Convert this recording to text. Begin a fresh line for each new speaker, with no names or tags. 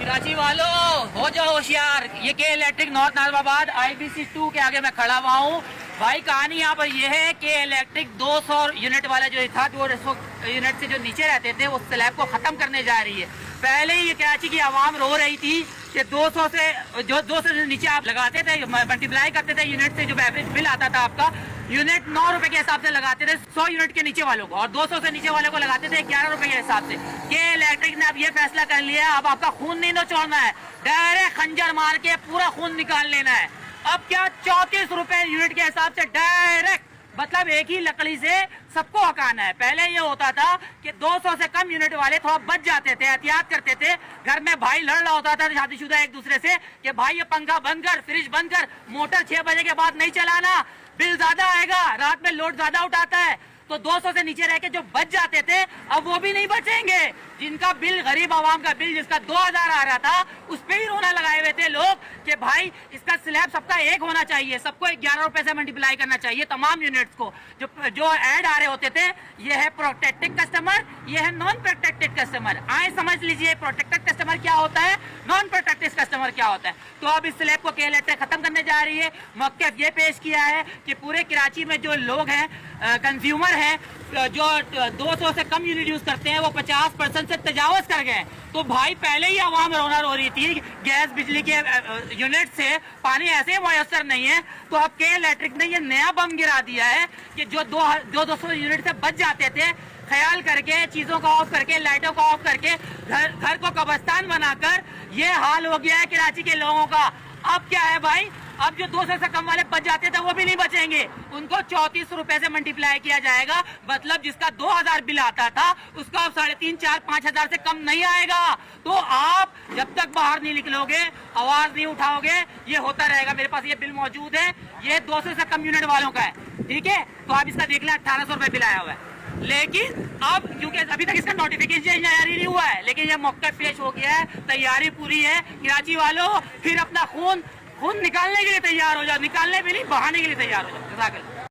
कराची वालों हो जाओ होशियार। ये के इलेक्ट्रिक नॉर्थ नाजमाबाद IBC 2 के आगे मैं खड़ा हुआ हूँ। भाई कहानी यहाँ पर ये है कि इलेक्ट्रिक 200 यूनिट वाला जो था, 200 यूनिट से जो नीचे रहते थे, उस स्लैब को खत्म करने जा रही है। पहले ही ये कराची की आवाम रो रही थी कि 200 से नीचे आप लगाते थे, मल्टीप्लाई करते थे यूनिट से, जो एवरेज बिल आता था आपका, यूनिट 9 रुपए के हिसाब से लगाते थे 100 यूनिट के नीचे वालों को, और 200 से नीचे वालों को लगाते थे 11 रुपए के हिसाब से। के इलेक्ट्रिक ने अब ये फैसला कर लिया, अब आपका खून नहीं नचोड़ना है, डायरेक्ट खंजर मार के पूरा खून निकाल लेना है। अब क्या 34 रुपए यूनिट के हिसाब से डायरेक्ट, मतलब एक ही लकड़ी से सबको हकाना है। पहले ये होता था कि 200 से कम यूनिट वाले थोड़ा बच जाते थे, एहतियात करते थे। घर में भाई लड़ रहा होता था शादीशुदा एक दूसरे से कि भाई ये पंखा बंद कर, फ्रिज बंद कर, मोटर 6 बजे के बाद नहीं चलाना, बिल ज्यादा आएगा, रात में लोड ज्यादा उठाता है। तो 200 से नीचे रह के जो बच जाते थे, अब वो भी नहीं बचेंगे। जिनका बिल, गरीब आवाम का बिल जिसका 2000 आ रहा था, उस पे भी रोना लगाए हुए थे लोग कि भाई इसका स्लैब सबका एक होना चाहिए, सबको 11 रुपए से मल्टीप्लाई करना चाहिए तमाम यूनिट्स को। जो ऐड आ रहे होते थे, ये है प्रोटेक्टेड कस्टमर, ये है नॉन प्रोटेक्टेड कस्टमर। आए समझ लीजिए प्रोटेक्टेड कस्टमर क्या होता है, नॉन प्रोटेक्टेड कस्टमर क्या होता है। तो अब इस स्लैब को के खत्म करने जा रही है। मौक़िफ़ ये पेश किया है कि पूरे कराची में जो लोग हैं, कंज्यूमर हैं, जो 200 से कम यूनिट यूज करते हैं, वो 50% से तजावज कर गए। तो भाई पहले ही आवाम रोना रो रही थी, गैस बिजली के यूनिट से पानी ऐसे मुयसर नहीं है। तो अब के इलेक्ट्रिक ने ये नया बम गिरा दिया है कि जो 200 यूनिट से बच जाते थे, ख्याल करके, चीजों को ऑफ करके, लाइटों को ऑफ करके, घर को कब्रिस्तान बनाकर ये हाल हो गया है कराची के लोगों का। अब क्या है भाई, अब जो 200 से कम वाले बच जाते थे वो भी नहीं बचेंगे, उनको 34 रुपए से मल्टीप्लाई किया जाएगा। मतलब जिसका 2000 बिल आता था, उसका अब 3,500, 4,000, 5,000 से कम नहीं आएगा। तो आप जब तक बाहर नहीं निकलोगे, आवाज नहीं उठाओगे, ये होता रहेगा। मेरे पास ये बिल मौजूद है, ये 200 से कम यूनिट वालों का है, ठीक है। तो आप इसका देख लें, 1800 रुपए बिल आया हुआ है। लेकिन अब क्योंकि अभी तक इसका नोटिफिकेशन जारी नहीं हुआ है, लेकिन ये मौका पेश हो गया है, तैयारी पूरी है। कराची वालों फिर अपना खून निकालने के लिए तैयार हो जाओ, निकालने भी नहीं, बहाने के लिए तैयार हो जाओ।